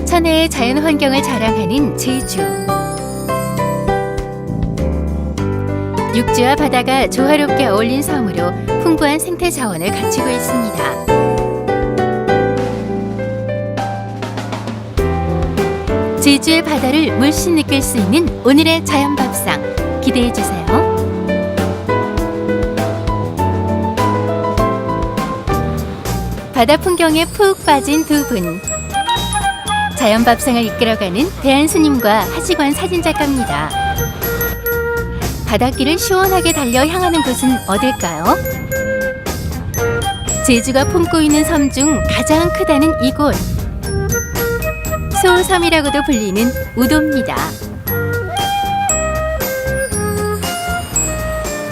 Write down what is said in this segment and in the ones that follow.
천혜의 자연 환경을 자랑하는 제주. 육지와 바다가 조화롭게 어울린 섬으로 풍부한 생태 자원을 갖추고 있습니다. 제주의 바다를 물씬 느낄 수 있는 오늘의 자연밥상 기대해 주세요. 바다 풍경에 푹 빠진 두 분. 자연밥상을 이끌어가는 대한스님과 하지관 사진작가입니다. 바닷길을 시원하게 달려 향하는 곳은 어딜까요? 제주가 품고 있는 섬 중 가장 크다는 이곳. 소섬이라고도 불리는 우도입니다.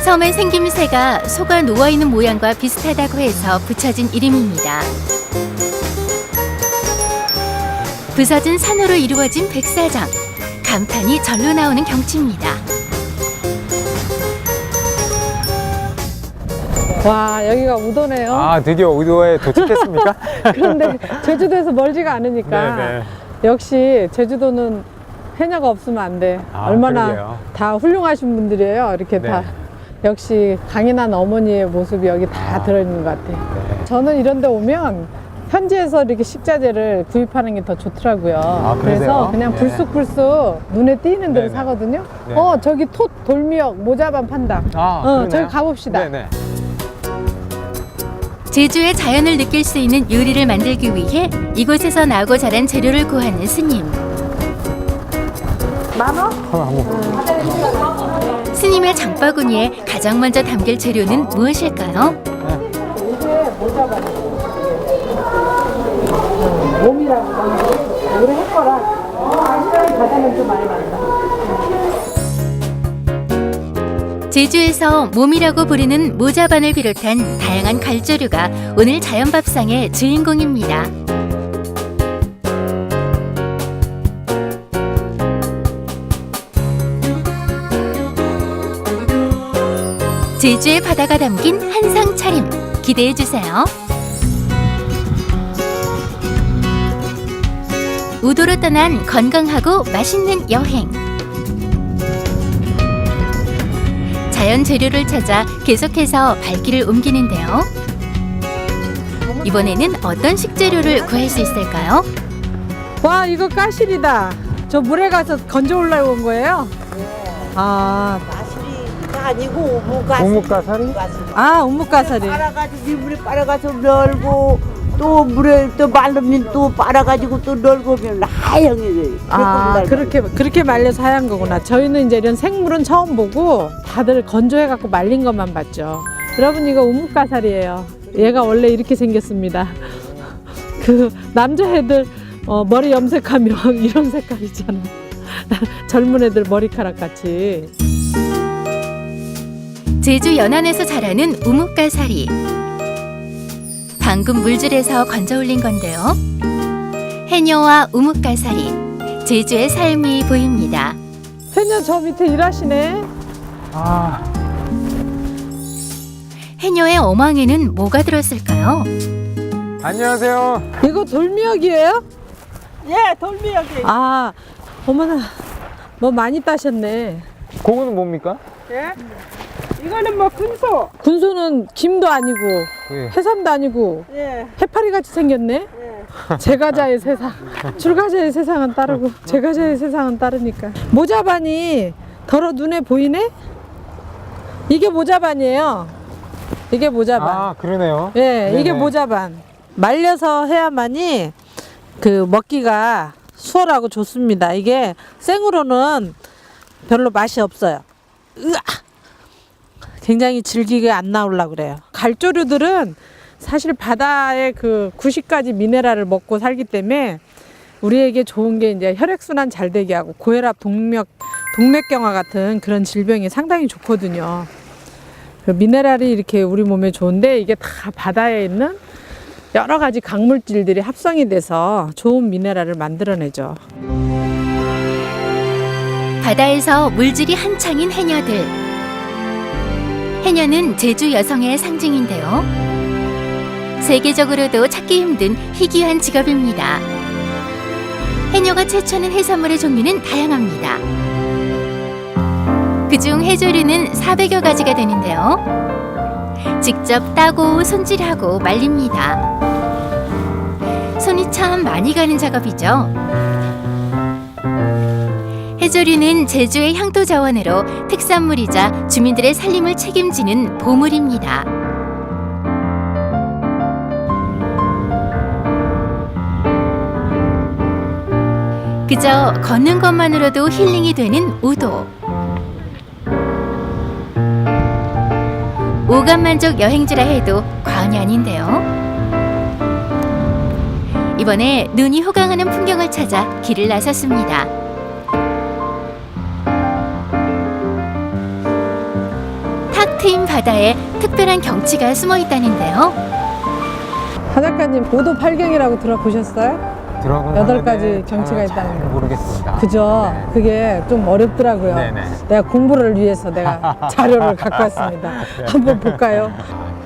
섬의 생김새가 소가 누워있는 모양과 비슷하다고 해서 붙여진 이름입니다. 부서진 산으로 이루어진 백사장, 감탄이 절로 나오는 경치입니다. 와, 여기가 우도네요. 아, 드디어 우도에 도착했습니까? 그런데 제주도에서 멀지가 않으니까 네네. 역시 제주도는 해녀가 없으면 안 돼. 아, 얼마나 그러게요. 다 훌륭하신 분들이에요. 이렇게 네. 다 역시 강인한 어머니의 모습이 여기 다 들어있는 것 같아요. 네. 저는 이런 데 오면 현지에서 이렇게 식자재를 구입하는 게 더 좋더라고요. 그래서 그러세요? 그냥 네. 불쑥불쑥 눈에 띄는 데를 네네. 사거든요. 네. 저기 톳, 돌미역, 모자반 판다. 그러네요. 저기 가봅시다. 네네. 제주의 자연을 느낄 수 있는 요리를 만들기 위해 이곳에서 나고 자란 재료를 구하는 스님. 스님의 장바구니에 가장 먼저 담길 재료는 무엇일까요? 몸이라고 우리 했거라. 바다는 좀 많이 많다. 제주에서 몸이라고 부르는 모자반을 비롯한 다양한 갈조류가 오늘 자연밥상의 주인공입니다. 제주의 바다가 담긴 한상 차림 기대해 주세요. 우도로 떠난 건강하고 맛있는 여행. 자연 재료를 찾아 계속해서 발길을 옮기는데요. 이번에는 어떤 식재료를 구할 수 있을까요? 와, 이거 까실이다. 저 물에 가서 건져 올라온 거예요? 아, 마실이가 아니고 우뭇가사리. 우뭇가사리? 우뭇가사리. 빨아가지고 물에 빨아가서 널고 또 물에 또 말르면 또 빨아가지고 또 널고면 하얀게 돼요. 그렇게 말려서 하얀 거구나. 저희는 이제 이런 생물은 처음 보고 다들 건조해갖고 말린 것만 봤죠. 여러분, 이거 우뭇가사리예요. 얘가 원래 이렇게 생겼습니다. 그 남자애들 머리 염색하면 이런 색깔이잖아. 젊은 애들 머리카락 같이. 제주 연안에서 자라는 우뭇가사리. 방금 물줄에서 건져 올린 건데요. 해녀와 우뭇가사리, 제주의 삶이 보입니다. 해녀 저 밑에 일하시네. 아, 해녀의 어망에는 뭐가 들었을까요? 안녕하세요. 이거 돌미역이에요? 예, 돌미역이. 아, 어머나, 뭐 많이 따셨네. 그거는 뭡니까? 예? 이거는 뭐 군소. 군소는 김도 아니고 예. 해삼도 아니고 예, 해파리 같이 생겼네. 예. 제과자의 세상. 출과자의 세상은 따르고 제과자의 세상은 따르니까. 모자반이 더러 눈에 보이네? 이게 모자반이에요. 이게 모자반. 아, 그러네요. 예, 이게 네네. 모자반. 말려서 해야만이 그 먹기가 수월하고 좋습니다. 이게 생으로는 별로 맛이 없어요. 으아! 굉장히 질기게 안 나오려고 그래요. 갈조류들은 사실 바다의 그 90가지 미네랄을 먹고 살기 때문에 우리에게 좋은 게 이제 혈액순환 잘 되게 하고 고혈압, 동맥경화 같은 그런 질병이 상당히 좋거든요. 그 미네랄이 이렇게 우리 몸에 좋은데 이게 다 바다에 있는 여러 가지 강물질들이 합성이 돼서 좋은 미네랄을 만들어내죠. 바다에서 물질이 한창인 해녀들. 해녀는 제주 여성의 상징인데요. 세계적으로도 찾기 힘든 희귀한 직업입니다. 해녀가 채취하는 해산물의 종류는 다양합니다. 그중 해조류는 400여 가지가 되는데요. 직접 따고 손질하고 말립니다. 손이 참 많이 가는 작업이죠. 해조류는 제주의 향토 자원으로 특산물이자 주민들의 살림을 책임지는 보물입니다. 그저 걷는 것만으로도 힐링이 되는 우도. 오감만족 여행지라 해도 과언이 아닌데요. 이번에 눈이 호강하는 풍경을 찾아 길을 나섰습니다. 탁 트인 바다에 특별한 경치가 숨어 있다는데요. 하 작가님, 5도 8경이라고 들어보셨어요? 들어본 8가지 경치가 있다는 거. 모르겠습니다. 그죠? 네. 그게 좀 어렵더라고요. 네네. 내가 공부를 위해서 내가 자료를 갖고 왔습니다. 한번 볼까요?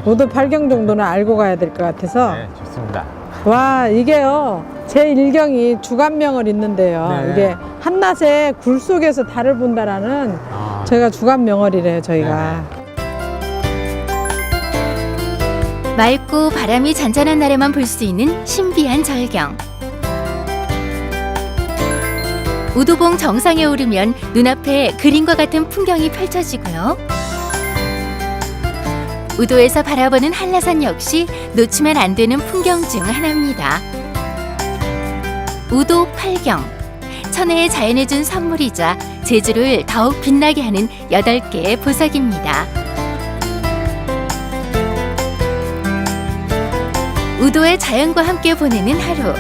5도 8경 정도는 알고 가야 될 것 같아서. 네, 좋습니다. 와, 이게요. 제1경이 주간명을 있는데요. 네. 이게 한낮에 굴 속에서 달을 본다라는 아, 저희가 주간명월이래요, 저희가. 맑고 바람이 잔잔한 날에만 볼 수 있는 신비한 절경. 우도봉 정상에 오르면 눈앞에 그림과 같은 풍경이 펼쳐지고요. 우도에서 바라보는 한라산 역시 놓치면 안 되는 풍경 중 하나입니다. 우도 8경, 천혜의 자연이 준 선물이자 제주를 더욱 빛나게 하는 8개의 보석입니다. 우도의 자연과 함께 보내는 하루.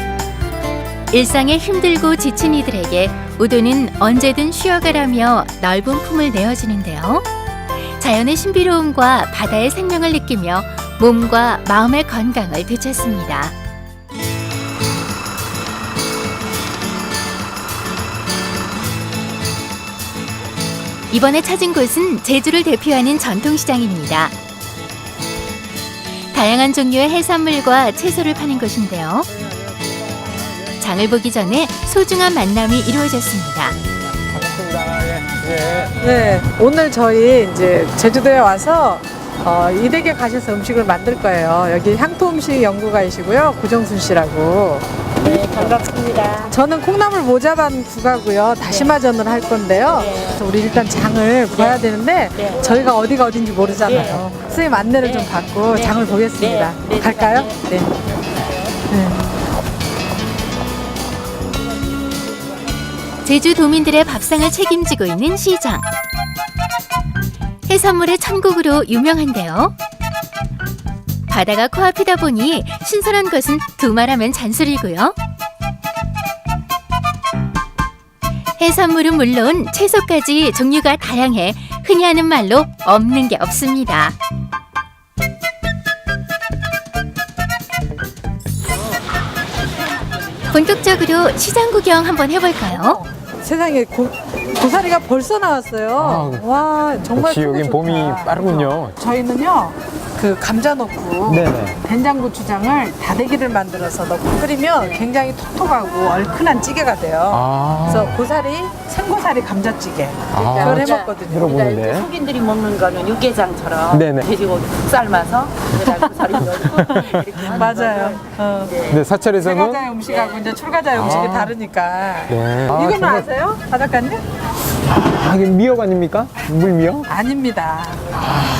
일상에 힘들고 지친 이들에게 우도는 언제든 쉬어가라며 넓은 품을 내어주는데요. 자연의 신비로움과 바다의 생명을 느끼며 몸과 마음의 건강을 되찾습니다. 이번에 찾은 곳은 제주를 대표하는 전통시장입니다. 다양한 종류의 해산물과 채소를 파는 곳인데요. 장을 보기 전에 소중한 만남이 이루어졌습니다. 반갑습니다. 예. 예. 네, 오늘 저희 이제 제주도에 와서 이댁에 가셔서 음식을 만들 거예요. 여기 향토 음식 연구가이시고요. 고정순 씨라고. 네, 반갑습니다. 저는 콩나물 모자반 국하고요. 다시마전을 할 건데요. 그래서 우리 일단 장을 봐야 되는데 네. 저희가 어디가 어딘지 모르잖아요. 선생님 안내를 좀 받고 장을 보겠습니다. 네. 갈까요? 네. 제주도민들의 밥상을 책임지고 있는 시장. 해산물의 천국으로 유명한데요. 바다가 코앞이다 보니 신선한 것은 두말하면 잔소리고요. 해산물은 물론 채소까지 종류가 다양해 흔히 하는 말로 없는 게 없습니다. 본격적으로 시장 구경 한번 해볼까요? 세상에 고사리가 벌써 나왔어요. 와, 정말 역시 크고 여긴 좋다. 봄이 빠르군요. 저희는요, 그 감자 넣고 네네. 된장고추장을 다대기를 만들어서 넣고 끓이면 굉장히 톡톡하고 얼큰한 찌개가 돼요. 아, 그래서 고사리, 생고사리 감자찌개 아, 그걸 진짜. 해먹거든요. 들어보는데. 속인들이 먹는 거는 육개장처럼 네네. 돼지고기 푹 삶아서 거기다 고사리 넣고 이렇게 하는 맞아요. 거를 근데 사찰에서는 세가자의 음식하고 이제 출가자의 음식이 아. 다르니까. 네. 아, 이거는 정말- 아세요? 바닷가님? 아, 이게 미역 아닙니까? 물미역? 아닙니다.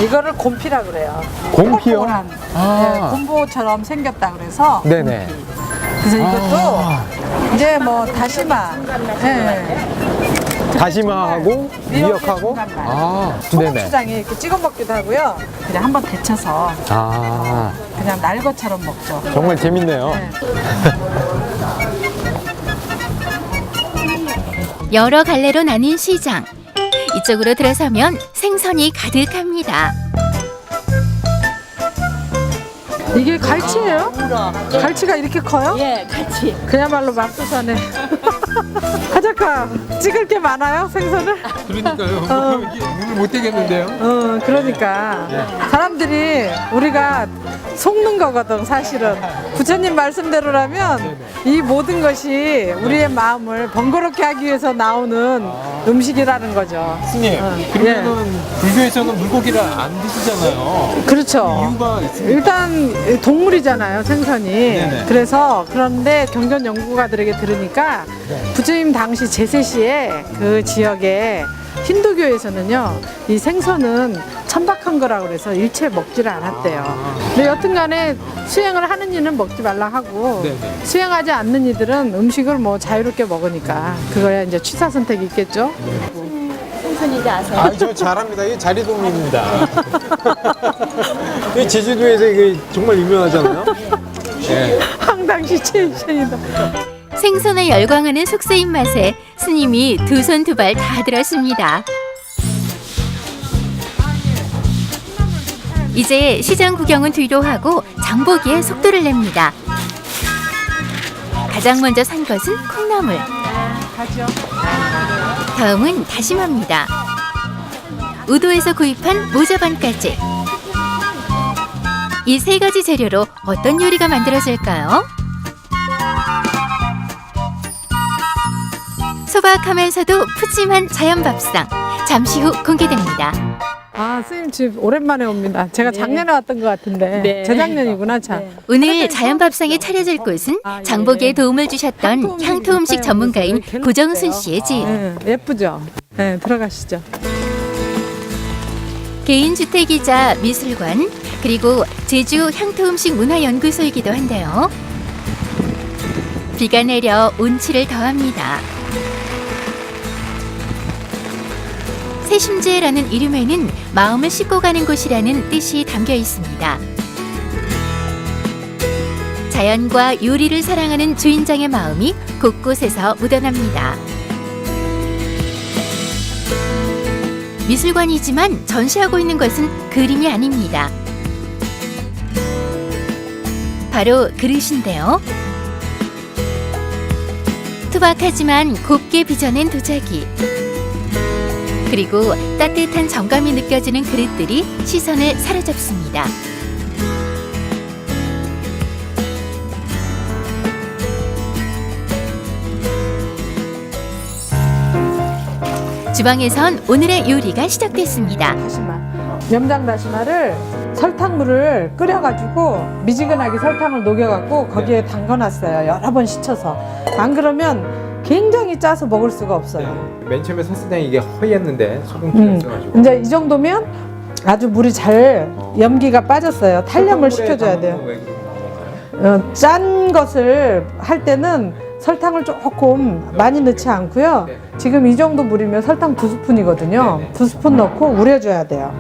이거를 곰피라 그래요. 곰피요? 뽀글뽀글한. 아. 네, 곰보처럼 생겼다 그래서. 네네. 그래서 이것도 아. 이제 뭐 다시마, 네. 다시마하고 미역하고. 중간맛. 아, 네네. 초고추장에 이렇게 찍어 먹기도 하고요. 그냥 한번 데쳐서 아, 그냥 날 것처럼 먹죠. 정말 재밌네요. 네. 여러 갈래로 나뉜 시장. 이쪽으로 들어서면 생선이 가득합니다. 이게 갈치예요? 갈치가 이렇게 커요? 예, 같이. 그야말로 맙소사네. 하자카 찍을 게 많아요 생선을? 그러니까요. 이게 눈을 못 떼겠는데요. 그러니까 사람들이 우리가 속는 거거든 사실은. 부처님 말씀대로라면 이 모든 것이 우리의 마음을 번거롭게 하기 위해서 나오는 음식이라는 거죠. 스님, 그러면은 불교에서는 물고기를 안 드시잖아요. 그렇죠. 이유가 있습니까? 일단 동물이잖아요 생선이. 네네. 그래서 그런데 경전 연구가들에게 들으니까 부처님 당시 제세시에 그 지역에 힌두교에서는요 이 생선은 천박한 거라고 그래서 일체 먹지를 않았대요. 근데 여튼간에 수행을 하는 이는 먹지 말라 하고 네네. 수행하지 않는 이들은 음식을 뭐 자유롭게 먹으니까 그거야 이제 취사 선택이 있겠죠. 생선인지 아세요? 아, 저 잘합니다. 이게 자리돔입니다. 이 제주도에서 이게 정말 유명하잖아요. 네. 황당시 체이션이다. 생선에 열광하는 속세 입맛에 스님이 두 손 두 발 다 들었습니다. 이제 시장 구경은 뒤로 하고 장보기에 속도를 냅니다. 가장 먼저 산 것은 콩나물. 가죠. 다음은 다시마입니다. 우도에서 구입한 모자반까지. 이 세 가지 재료로 어떤 요리가 만들어질까요? 소박하면서도 푸짐한 자연밥상. 잠시 후 공개됩니다. 아, 선생님 집 오랜만에 옵니다. 제가 작년에 왔던 것 같은데. 네. 재작년이구나, 참. 오늘 자연밥상에 차려질 곳은 장보기에 도움을 주셨던 향토 음식 전문가인 고정순 씨의 집. 네, 예쁘죠? 네, 들어가시죠. 개인 주택이자 미술관, 그리고 제주 향토 음식 문화연구소이기도 한데요. 비가 내려 운치를 더합니다. 새심제라는 이름에는 마음을 씻고 가는 곳이라는 뜻이 담겨 있습니다. 자연과 요리를 사랑하는 주인장의 마음이 곳곳에서 묻어납니다. 미술관이지만 전시하고 있는 것은 그림이 아닙니다. 바로 그릇인데요. 투박하지만 곱게 빚어낸 도자기. 그리고 따뜻한 정감이 느껴지는 그릇들이 시선을 사로잡습니다. 주방에선 오늘의 요리가 시작됐습니다. 다시마. 염장 다시마를 설탕물을 끓여가지고 미지근하게 설탕을 녹여갖고 거기에 담궈놨어요. 여러 번 식혀서. 안 그러면 굉장히 짜서 먹을 수가 없어요. 맨 처음에 샀을 때 이게 허였는데 소금기가 있어가지고. 이제 이 정도면 아주 물이 잘 염기가 빠졌어요. 탄력을 시켜줘야 돼요. 왜 그런 건가요? 짠 것을 할 때는 설탕을 조금 많이 넣지 않고요. 네네. 지금 이 정도 물이면 설탕 2스푼이거든요. 네네. 2스푼 넣고 우려줘야 돼요.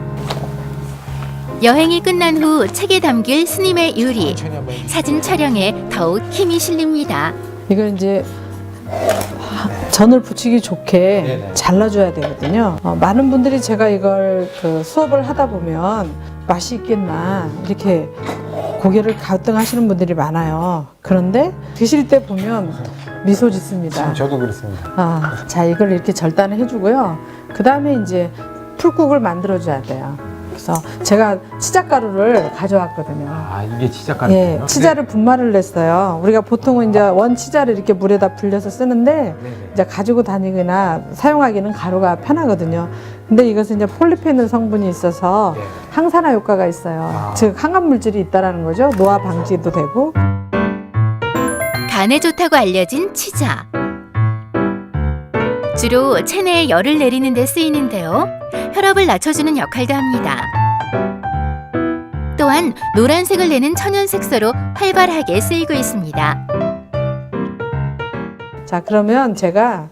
여행이 끝난 후 책에 담길 스님의 요리. 천천히 한번 사진 촬영에 더욱 힘이 실립니다. 이걸 이제 전을 부치기 좋게 네네. 잘라줘야 되거든요. 많은 분들이 제가 이걸 그 수업을 하다 보면 맛이 있겠나 이렇게 고개를 가등하시는 분들이 많아요. 그런데 드실 때 보면 미소 짓습니다. 저도 그렇습니다. 자, 이걸 이렇게 절단을 해주고요. 그 다음에 이제 풀국을 만들어줘야 돼요. 그래서 제가 치자가루를 가져왔거든요. 아, 이게 치자 예, 가루예요? 치자를 분말을 냈어요. 우리가 보통은 이제 원 치자를 이렇게 물에다 불려서 쓰는데 네네. 이제 가지고 다니거나 사용하기는 가루가 편하거든요. 근데 이것은 이제 폴리페놀 성분이 있어서 네. 항산화 효과가 있어요. 아. 즉 항암 물질이 있다라는 거죠. 노화 방지도 되고. 간에 좋다고 알려진 치자. 주로 체내에 열을 내리는 데 쓰이는데요. 혈압을 낮춰주는 역할도 합니다. 또한 노란색을 내는 천연색소로 활발하게 쓰이고 있습니다. 자, 그러면 제가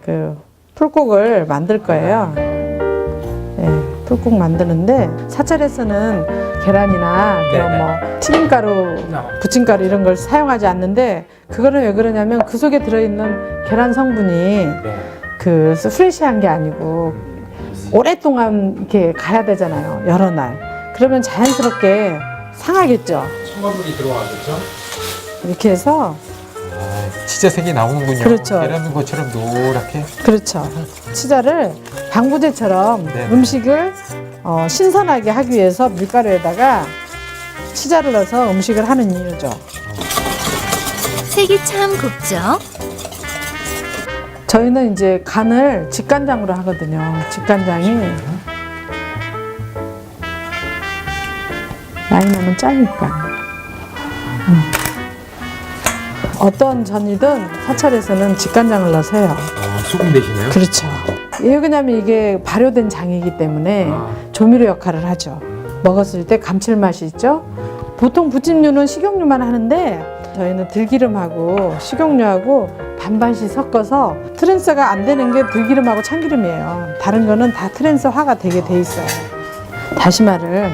그 풀국을 만들 거예요. 네, 풀국 만드는데 사찰에서는 계란이나 그런 뭐 튀김가루, 부침가루 이런 걸 사용하지 않는데 그거는 왜 그러냐면 그 속에 들어있는 계란 성분이 네. 그 프레시한 게 아니고 오랫동안 이렇게 가야 되잖아요. 여러 날. 그러면 자연스럽게 상하겠죠. 첨가물이 들어가겠죠? 이렇게 해서 진짜 색이 나오는군요. 그렇죠. 계란 넣은 것처럼 노랗게. 그렇죠. 치자를 방부제처럼 네네. 음식을 신선하게 하기 위해서 밀가루에다가 치자를 넣어서 음식을 하는 이유죠. 색이 참 곱죠. 저희는 이제 간을 직간장으로 하거든요. 직간장이 많이 넣으면 짜니까. 어떤 전이든 사찰에서는 직간장을 넣어서 해요. 소금 대신에요? 그렇죠. 왜 그러냐면 이게 발효된 장이기 때문에 조미료 역할을 하죠. 먹었을 때 감칠맛이 있죠. 보통 부침류는 식용유만 하는데 저희는 들기름하고 식용유하고 반반씩 섞어서 트랜스가 안 되는 게 들기름하고 참기름이에요. 다른 거는 다 트랜스화가 되게 돼 있어요. 다시마를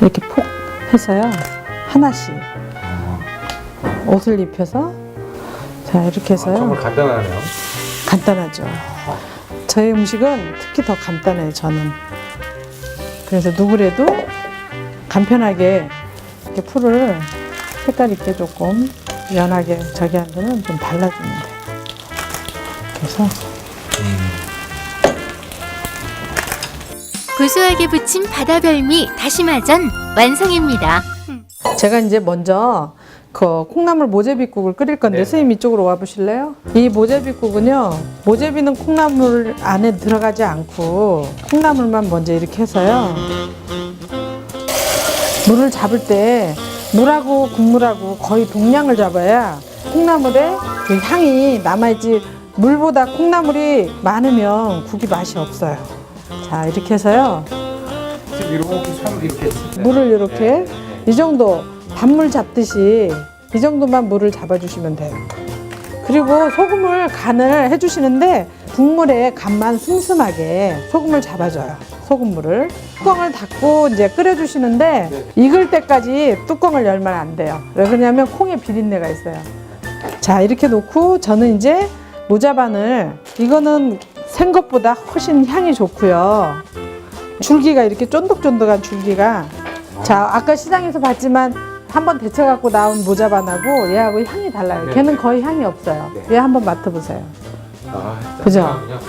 이렇게 폭 해서요. 하나씩 옷을 입혀서 자 이렇게 해서요. 정말 간단하네요. 간단하죠. 저희 음식은 특히 더 간단해요. 저는 그래서 누구래도 간편하게 이렇게 풀을 색깔 있게 조금 연하게 저기 한 거는 좀 발라주면 돼요. 그래서 고소하게 부친 바다별미 다시마전 완성입니다. 제가 이제 먼저 그 콩나물 모제비국을 끓일 건데 네. 선생님 이쪽으로 와 보실래요? 이 모제비국은요, 모제비는 콩나물 안에 들어가지 않고 콩나물만 먼저 이렇게 해서요. 물을 잡을 때 물하고 국물하고 거의 동량을 잡아야 콩나물에 그 향이 남아있지, 물보다 콩나물이 많으면 국이 맛이 없어요. 자 이렇게 해서요. 이렇게 참 이렇게 물을 이렇게 이 정도 단물 잡듯이 이 정도만 물을 잡아주시면 돼요. 그리고 소금을 간을 해주시는데 국물에 간만 슴슴하게 소금을 잡아줘요. 소금물을 뚜껑을 닫고 이제 끓여주시는데 익을 때까지 뚜껑을 열면 안 돼요. 왜 그러냐면 콩에 비린내가 있어요. 자 이렇게 놓고 저는 이제 모자반을, 이거는 생것보다 훨씬 향이 좋고요. 줄기가 이렇게 쫀득쫀득한 줄기가, 자 아까 시장에서 봤지만 한번 데쳐갖고 나온 모자반하고 얘하고 향이 달라요. 네. 걔는 거의 향이 없어요. 네. 얘 한번 맡아보세요. 아, 그죠? 그냥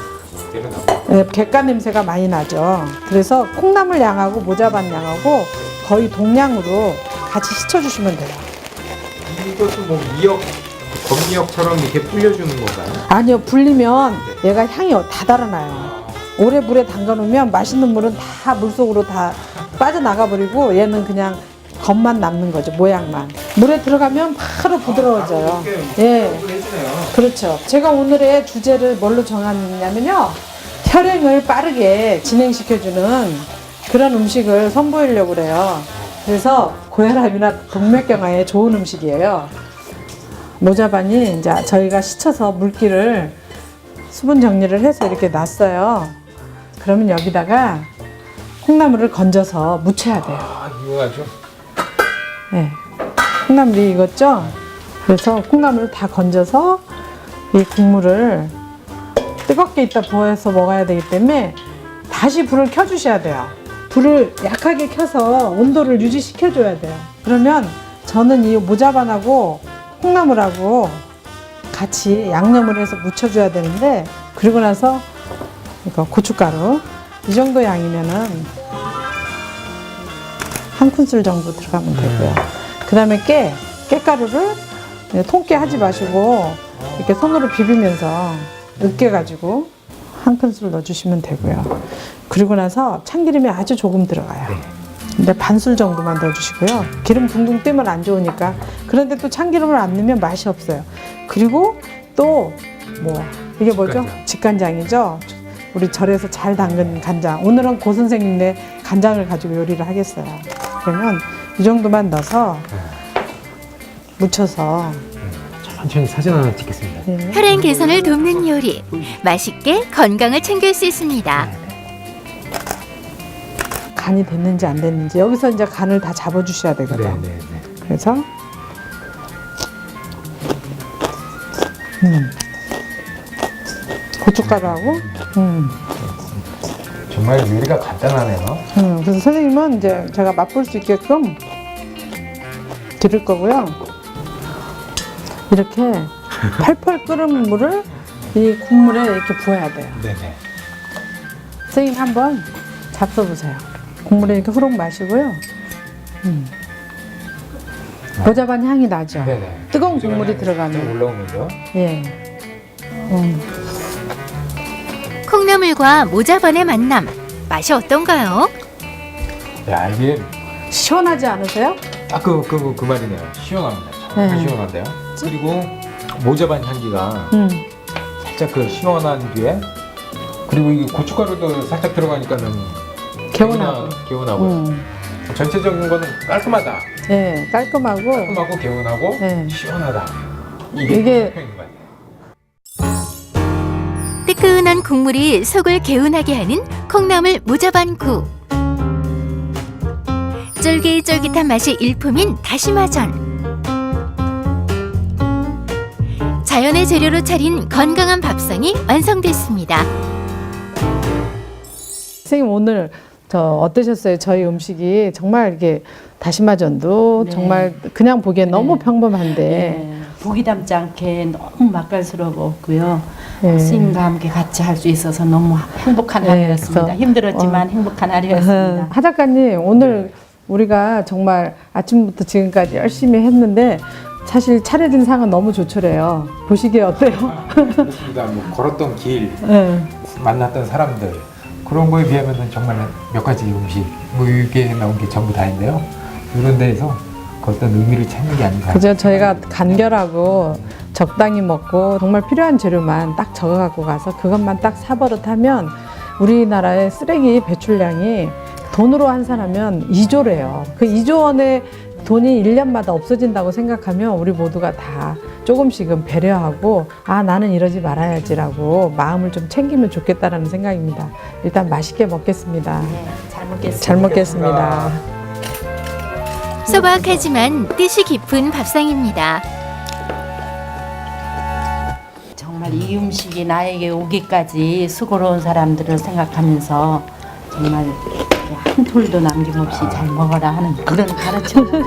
내려놔. 네, 객관 냄새가 많이 나죠. 그래서 콩나물 양하고 모자반 양하고 거의 동량으로 같이 씻어주시면 돼요. 이것도 뭐 미역, 건미역처럼 이렇게 불려주는 건가요? 아니요, 불리면 얘가 향이 다 달아나요. 오래 물에 담가놓으면 맛있는 물은 다 물속으로 다 빠져나가 버리고 얘는 그냥 겉만 남는 거죠, 모양만. 물에 들어가면 바로 부드러워져요. 예, 그렇죠. 제가 오늘의 주제를 뭘로 정하냐면요, 혈행을 빠르게 진행시켜주는 그런 음식을 선보이려고 그래요. 그래서 고혈압이나 동맥경화에 좋은 음식이에요. 모자반이 이제 저희가 씻어서 물기를 수분 정리를 해서 이렇게 놨어요. 그러면 여기다가 콩나물을 건져서 무쳐야 돼요. 아, 이거 아주. 네. 콩나물이 익었죠? 그래서 콩나물을 다 건져서 이 국물을 뜨겁게 있다 부어서 먹어야 되기 때문에 다시 불을 켜주셔야 돼요. 불을 약하게 켜서 온도를 유지시켜줘야 돼요. 그러면 저는 이 모자반하고 콩나물하고 같이 양념을 해서 무쳐줘야 되는데, 그리고 나서 이거 고춧가루 이 정도 양이면은 한 큰술 정도 들어가면 되고요. 그 다음에 깨가루를 통깨 하지 마시고 이렇게 손으로 비비면서 으깨가지고 한 큰술 넣어주시면 되고요. 그리고 나서 참기름이 아주 조금 들어가요. 근데 반술 정도만 넣어주시고요. 기름 둥둥 뜨면 안 좋으니까. 그런데 또 참기름을 안 넣으면 맛이 없어요. 그리고 또 이게 뭐죠? 직간장이죠. 우리 절에서 잘 담근 간장. 오늘은 고 선생님네 간장을 가지고 요리를 하겠어요. 그러면 이 정도만 넣어서 무쳐서 천천히 사진 하나 찍겠습니다. 혈행 개선을 돕는 요리, 맛있게 건강을 챙길 수 있습니다. 간이 됐는지 안 됐는지 여기서 이제 간을 다 잡아주셔야 되거든. 네. 그래서 고춧가루하고 정말 요리가 간단하네요. 그래서 선생님은 이제 제가 맛볼 수 있게끔 드릴 거고요. 이렇게 펄펄 끓은 물을 이 국물에 이렇게 부어야 돼요. 네네. 선생님 한번 잡숴보세요. 국물에 이렇게 후룩 마시고요. 모자반 향이 나죠? 네네. 뜨거운 국물이 들어가면. 올라오면서. 예. 콩나물과 모자반의 만남. 맛이 어떤가요? 야, 이게 시원하지 않으세요? 딱 그 말이네요. 시원합니다. 정말 네. 시원한데요. 그리고 모자반 향기가 살짝 그 시원한 뒤에 그리고 이게 고춧가루도 살짝 들어가니까는 개운하고. 개운하고. 전체적인 거는 깔끔하다. 예, 깔끔하고. 깔끔하고 개운하고 네. 시원하다. 이게 표현인 것 같아요. 뜨끈한 국물이 속을 개운하게 하는 콩나물 모자반구. 쫄깃쫄깃한 맛이 일품인 다시마전. 자연의 재료로 차린 건강한 밥상이 완성됐습니다. 선생님 오늘 어떠셨어요? 저희 음식이 정말 이게 다시마전도 네. 정말 그냥 보기엔 너무 평범한데 네, 보기 담지 않게 너무 맛깔스러웠고요. 네. 스님과 함께 같이 할 수 있어서 너무 행복한 네, 하루였습니다. 그래서, 힘들었지만 행복한 하루였습니다. 하 작가님 오늘 우리가 정말 아침부터 지금까지 열심히 했는데 사실 차려진 상은 너무 조촐해요. 보시기에 어때요? 그렇습니다. 뭐 걸었던 길, 네. 만났던 사람들 그런 거에 비하면 정말 몇 가지 음식 뭐 이게 나온 게 전부 다인데요. 이런 데에서 그 어떤 의미를 찾는 게 아닌가. 그죠? 저희가 간결하고 적당히 먹고 정말 필요한 재료만 딱 적어 갖고 가서 그것만 딱 사버릇하면 우리나라의 쓰레기 배출량이 돈으로 환산하면 2조래요. 그 2조 원의 돈이 1년마다 없어진다고 생각하면 우리 모두가 다 조금씩은 배려하고 아 나는 이러지 말아야지라고 마음을 좀 챙기면 좋겠다라는 생각입니다. 일단 맛있게 먹겠습니다. 네, 잘 먹겠습니다. 잘 먹겠습니다. 소박하지만 뜻이 깊은 밥상입니다. 정말 이 음식이 나에게 오기까지 수고로운 사람들을 생각하면서 정말 한 톨도 남김없이 잘 먹어라 하는 그런 가르침을